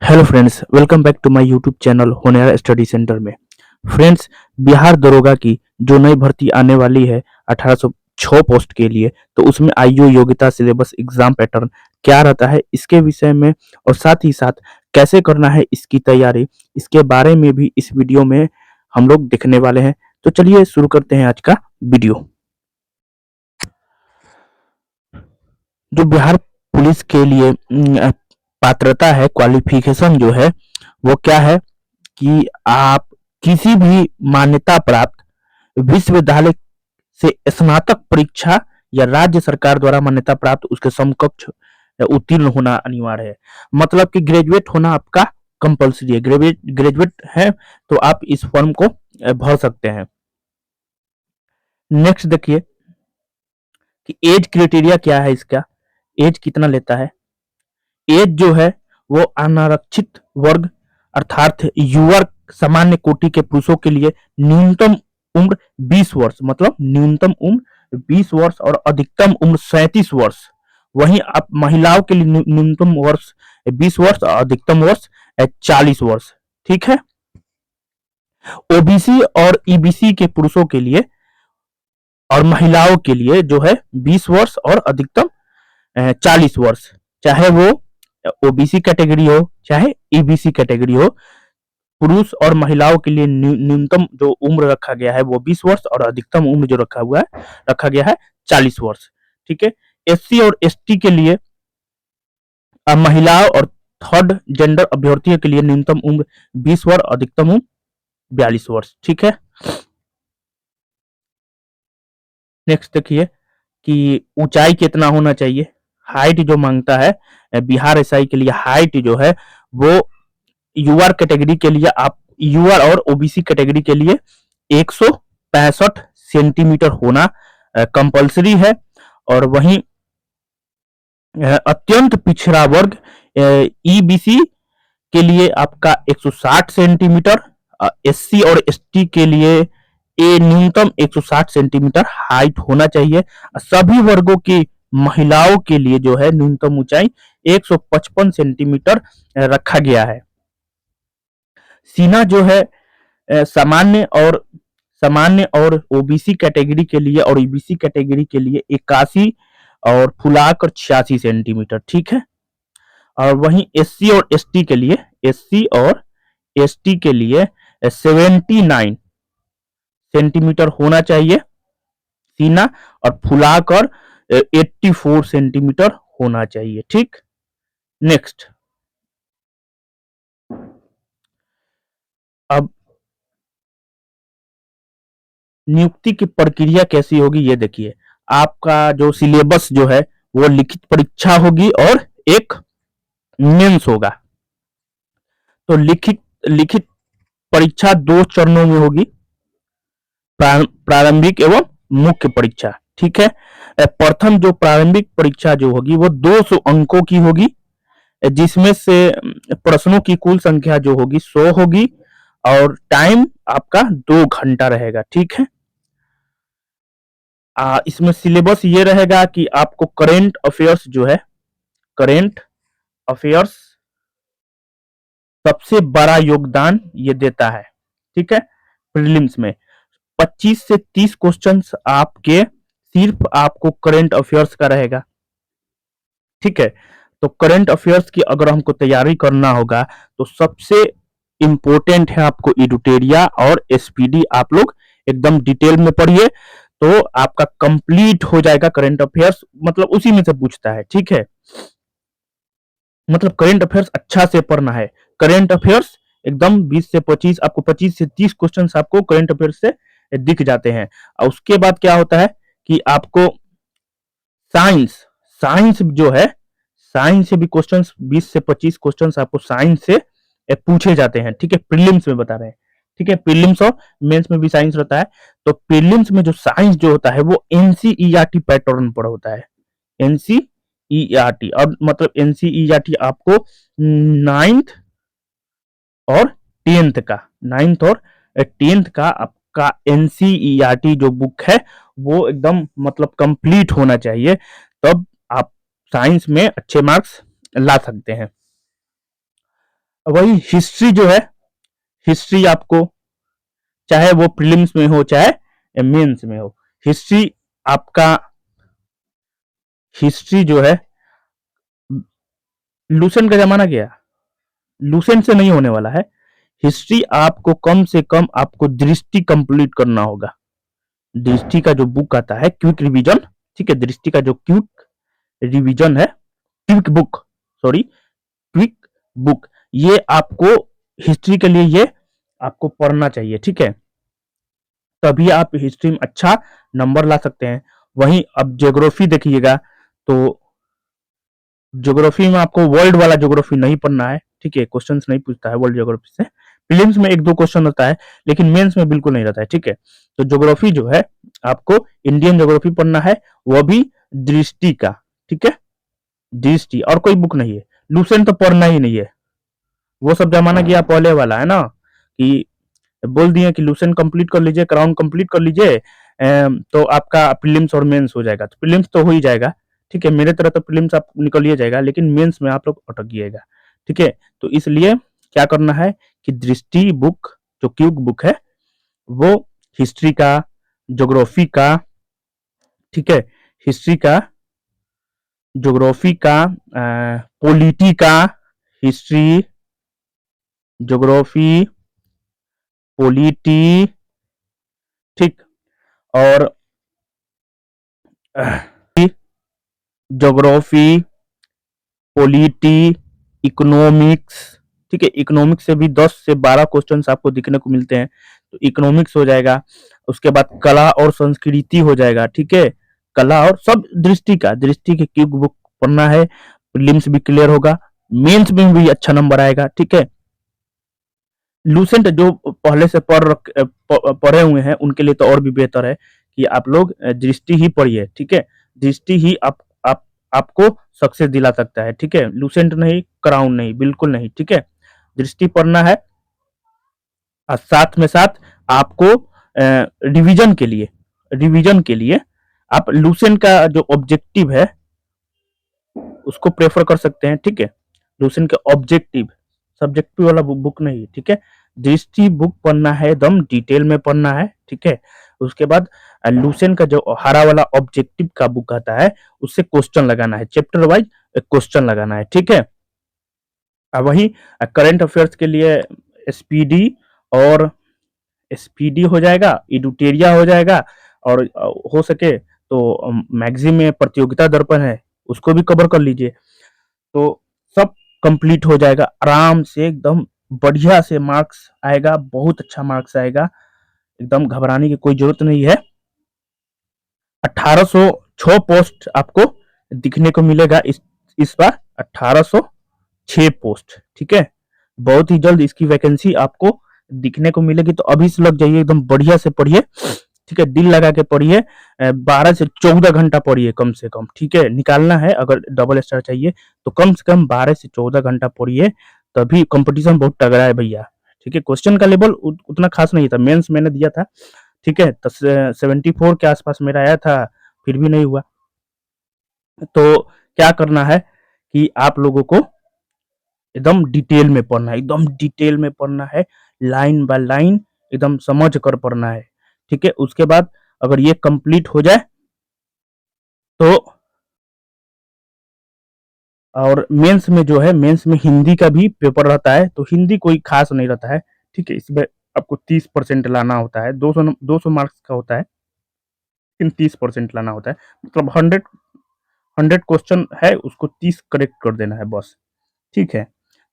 Hello friends, welcome back to my YouTube channel Honhaar study centre में। Friends, Bihar दरोगा की जो नई भर्ती आने वाली है 1806 पोस्ट के लिए, तो उसमें आईओ योग्यता सिलेबस एग्जाम पैटर्न क्या रहता है इसके विषय में और साथ ही साथ कैसे करना है इसकी तैयारी, इसके बारे में भी इस वीडियो में हम लोग देखने वाले हैं। तो चलिए शुरू करते हैं आज का वीडियो। जो बिहार पुलिस के लिए पात्रता है, क्वालिफिकेशन जो है वो क्या है कि आप किसी भी मान्यता प्राप्त विश्वविद्यालय से स्नातक परीक्षा या राज्य सरकार द्वारा मान्यता प्राप्त उसके समकक्ष उत्तीर्ण होना अनिवार्य है। मतलब कि ग्रेजुएट होना आपका कंपलसरी है। ग्रेजुएट है तो आप इस फॉर्म को भर सकते हैं। नेक्स्ट देखिए कि एज क्राइटेरिया क्या है इसका। एज कितना लेता है। एज जो है वो अनारक्षित वर्ग अर्थात युवा सामान्य कोटि के पुरुषों के लिए न्यूनतम उम्र 20 वर्ष, मतलब न्यूनतम उम्र 20 वर्ष और अधिकतम उम्र 37 वर्ष। वहीं आप महिलाओं के लिए न्यूनतम वर्ष 20 वर्ष और अधिकतम वर्ष 40 वर्ष। ठीक है। ओबीसी और ईबीसी के पुरुषों के लिए और महिलाओं के लिए जो है 20 वर्ष और अधिकतम 40 वर्ष, चाहे वो ओबीसी कैटेगरी हो चाहे ईबीसी कैटेगरी हो। पुरुष और महिलाओं के लिए न्यूनतम जो उम्र रखा गया है वो 20 वर्ष और अधिकतम उम्र जो रखा गया है 40 वर्ष। ठीक है। एससी और एसटी के लिए महिलाओं और थर्ड जेंडर अभ्यर्थियों के लिए न्यूनतम उम्र 20 वर्ष, अधिकतम उम्र 42 वर्ष। ठीक है। नेक्स्ट देखिए कि ऊंचाई कितना होना चाहिए। हाइट जो मांगता है बिहार एसआई के लिए, हाइट जो है वो यूआर कैटेगरी के लिए आप यूआर और ओबीसी कैटेगरी के लिए 165 सेंटीमीटर होना कंपलसरी है। और वहीं अत्यंत पिछड़ा वर्ग ईबीसी के लिए आपका 160 सेंटीमीटर, एससी और एसटी के लिए ए न्यूनतम 160 सेंटीमीटर हाइट होना चाहिए। सभी वर्गों की महिलाओं के लिए जो है न्यूनतम ऊंचाई 155 सेंटीमीटर रखा गया है। सीना जो है सामान्य और ओबीसी कैटेगरी के लिए और ईबीसी कैटेगरी के लिए 81 और फुलाकर 86 सेंटीमीटर। ठीक है। और वहीं एससी और एसटी के लिए 79 सेंटीमीटर होना चाहिए सीना, और फुलाकर 84 सेंटीमीटर होना चाहिए। ठीक। नेक्स्ट, अब नियुक्ति की प्रक्रिया कैसी होगी ये देखिए। आपका जो सिलेबस जो है वो लिखित परीक्षा होगी और एक मेंस होगा। तो लिखित लिखित परीक्षा दो चरणों में होगी, प्रारंभिक एवं मुख्य परीक्षा। ठीक है। प्रथम जो प्रारंभिक परीक्षा जो होगी वो 200 अंकों की होगी, जिसमें से प्रश्नों की कुल संख्या जो होगी 100 होगी और टाइम आपका 2 घंटा रहेगा। ठीक है। इसमें सिलेबस ये रहेगा कि आपको करेंट अफेयर्स जो है, करेंट अफेयर्स सबसे बड़ा योगदान ये देता है। ठीक है। प्रीलिम्स में 25 से 30 क्वेश्चंस आपके सिर्फ आपको करंट अफेयर्स का रहेगा। ठीक है। तो करंट अफेयर्स की अगर हमको तैयारी करना होगा तो सबसे इंपॉर्टेंट है आपको एडुटेरिया और एसपीडी। आप लोग एकदम डिटेल में पढ़िए तो आपका कंप्लीट हो जाएगा करंट अफेयर्स, मतलब उसी में से पूछता है। ठीक है। मतलब करंट अफेयर्स अच्छा से पढ़ना है। करंट अफेयर्स एकदम 20 से 25, आपको 25 से 30 क्वेश्चन आपको करंट अफेयर्स से दिख जाते हैं। और उसके बाद क्या होता है कि आपको साइंस साइंस जो है, साइंस से भी क्वेश्चंस 20 से 25 क्वेश्चंस आपको साइंस से पूछे जाते हैं। ठीक है। प्रीलिम्स में बता रहे हैं। ठीक है। प्रीलिम्स और मेंस में भी साइंस रहता है। तो प्रीलिम्स में जो साइंस जो होता है वो एनसीईआरटी पैटर्न पर होता है। एनसीईआरटी, और मतलब एनसीईआरटी आपको नाइन्थ और टेंथ का आपका एनसीईआरटी जो बुक है वो एकदम मतलब कंप्लीट होना चाहिए, तब आप साइंस में अच्छे मार्क्स ला सकते हैं। वही हिस्ट्री जो है, हिस्ट्री आपको चाहे वो प्रीलिम्स में हो चाहे मेंस में हो, हिस्ट्री आपका, हिस्ट्री जो है लूसेंट का जमाना गया, लूसेंट से नहीं होने वाला है। हिस्ट्री आपको कम से कम आपको दृष्टि कंप्लीट करना होगा। दृष्टि का जो बुक आता है क्विक रिवीजन, ठीक है, दृष्टि का जो क्विक रिवीजन है, quick book, sorry, quick book, ये आपको हिस्ट्री के लिए ये आपको पढ़ना चाहिए, ठीक है, तभी आप हिस्ट्री में अच्छा नंबर ला सकते हैं। वहीं अब ज्योग्राफी देखिएगा तो ज्योग्राफी में आपको वर्ल्ड वाला ज्योग्राफी नहीं पढ़ना है, ठीक है, क्वेश्चंस नहीं पूछता है वर्ल्ड ज्योग्राफी से। प्रीलिम्स में एक दो क्वेश्चन होता है, लेकिन मेंस में बिल्कुल नहीं रहता है, ठीक है। तो ज्योग्राफी जो है आपको इंडियन ज्योग्राफी पढ़ना है, वो भी दृष्टि का, ठीक है, दृष्टि, और कोई बुक नहीं है। लूसेंट तो पढ़ना ही नहीं है, वो सब जमाना गया पहले वाला है ना, कि बोल दिए कि लूसेंट कंप्लीट कर लीजिए, क्राउन कंप्लीट कर लीजिए, तो आपका प्रीलिम्स और मेंस हो जाएगा। तो प्रीलिम्स तो हो ही जाएगा, ठीक है, मेरे तरह तो प्रीलिम्स आप निकल ही जाएगा, लेकिन मेंस में आप लोग अटक जाइएगा, ठीक है। तो इसलिए क्या करना है कि दृष्टि बुक जो क्यूक बुक है वो हिस्ट्री का, ज्योग्राफी का, ठीक है, हिस्ट्री का, ज्योग्राफी का, पॉलिटी का, हिस्ट्री, ज्योग्राफी, पॉलिटी, ठीक, और ज्योग्राफी, पॉलिटी, इकोनॉमिक्स, ठीक है, इकोनॉमिक्स से भी 10 से 12 क्वेश्चंस आपको दिखने को मिलते हैं, तो इकोनॉमिक्स हो जाएगा। उसके बाद कला और संस्कृति हो जाएगा, ठीक है, कला और सब दृष्टि का, दृष्टि की क्यूब बुक पढ़ना है, प्रीलिम्स भी क्लियर होगा, मेंस में भी अच्छा नंबर आएगा, ठीक है। लूसेंट जो पहले से पढ़े हुए हैं उनके लिए तो और भी बेहतर है कि आप लोग दृष्टि ही पढ़िए, ठीक है, दृष्टि ही आपको सक्सेस दिला सकता है, ठीक है, लूसेंट नहीं, क्राउन नहीं, बिल्कुल नहीं, ठीक है, दृष्टि पढ़ना है। और साथ में साथ आपको रिवीजन के लिए, रिवीजन के लिए आप लूसेंट का जो ऑब्जेक्टिव है उसको प्रेफर कर सकते हैं, ठीक है, लूसेंट के ऑब्जेक्टिव, सब्जेक्टिव वाला बुक नहीं, ठीक है, दृष्टि बुक पढ़ना है, एकदम डिटेल में पढ़ना है, ठीक है। उसके बाद लूसेंट का जो हरा वाला ऑब्जेक्टिव का बुक आता है उससे क्वेश्चन लगाना है, चैप्टर वाइज क्वेश्चन लगाना है, ठीक है। अब वही करंट अफेयर्स के लिए एसपीडी और एसपीडी हो जाएगा, इडुटेरिया हो जाएगा, और हो सके तो मैगजीन में प्रतियोगिता दर्पण है उसको भी कवर कर लीजिए, तो सब कंप्लीट हो जाएगा आराम से, एकदम बढ़िया से मार्क्स आएगा, बहुत अच्छा मार्क्स आएगा, एकदम घबराने की कोई जरूरत नहीं है। 1806 पोस्ट आपको दिखने को मिलेगा इस बार, 1806 पोस्ट, ठीक है, बहुत ही जल्द इसकी वैकेंसी आपको दिखने को मिलेगी, तो अभी से लग जाइए, एकदम बढ़िया से पढ़िए, ठीक है, दिल लगा के पढ़िए, 12 से 14 घंटा पढ़िए कम से कम, ठीक है, निकालना है अगर डबल स्टार चाहिए तो कम से कम 12 से 14 घंटा पढ़िए, तभी कंपटीशन बहुत तगड़ा है भैया, ठीक है। क्वेश्चन का लेवल उतना खास नहीं था, मेंस मैंने दिया था, ठीक है, तो 74 के आसपास मेरा आया था, फिर भी नहीं हुआ। तो क्या करना है कि आप लोगों को एकदम डिटेल में पढ़ना है, एकदम डिटेल में पढ़ना है, लाइन बाय लाइन एकदम समझ कर पढ़ना है, ठीक है। उसके बाद अगर ये कंप्लीट हो जाए तो, और मेंस में जो है, मेंस में हिंदी का भी पेपर रहता है, तो हिंदी कोई खास नहीं रहता है, ठीक है, इसमें आपको 30% लाना होता है, 200 मार्क्स का होता है, लेकिन 30% लाना होता है, मतलब 100 क्वेश्चन है उसको 30 करेक्ट कर देना है बस, ठीक है।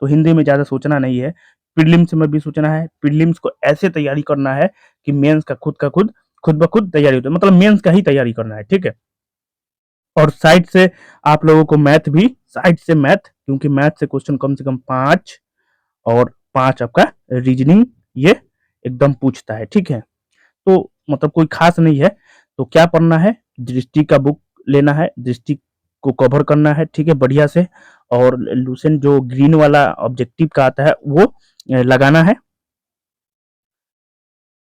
तो हिंदी में ज़्यादा सोचना नहीं है, प्रीलिम्स में भी सोचना है, प्रीलिम्स को ऐसे तैयारी करना है कि मेंस का खुद ब खुद तैयारी होती है, मतलब मेंस का ही तैयारी करना है, ठीक है। और साइड से आप लोगों को मैथ भी, साइड से मैथ, क्योंकि मैथ से क्वेश्चन कम से कम 5 और 5 आपका रीजनिंग ये एकदम पूछता है, ठीक है। तो मतलब कोई खास नहीं है, तो क्या पढ़ना है, दृष्टि का बुक लेना है, दृष्टि को कवर करना है, ठीक है, बढ़िया से, और लूसेंट जो ग्रीन वाला ऑब्जेक्टिव का आता है वो लगाना है,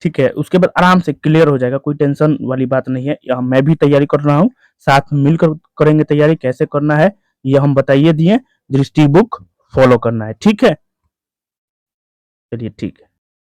ठीक है। उसके बाद आराम से क्लियर हो जाएगा, कोई टेंशन वाली बात नहीं है, यहाँ मैं भी तैयारी कर रहा हूँ, साथ में मिलकर करेंगे तैयारी, कैसे करना है ये हम बताइए दिए, दृष्टि बुक फॉलो करना है, ठीक है। चलिए ठीक है।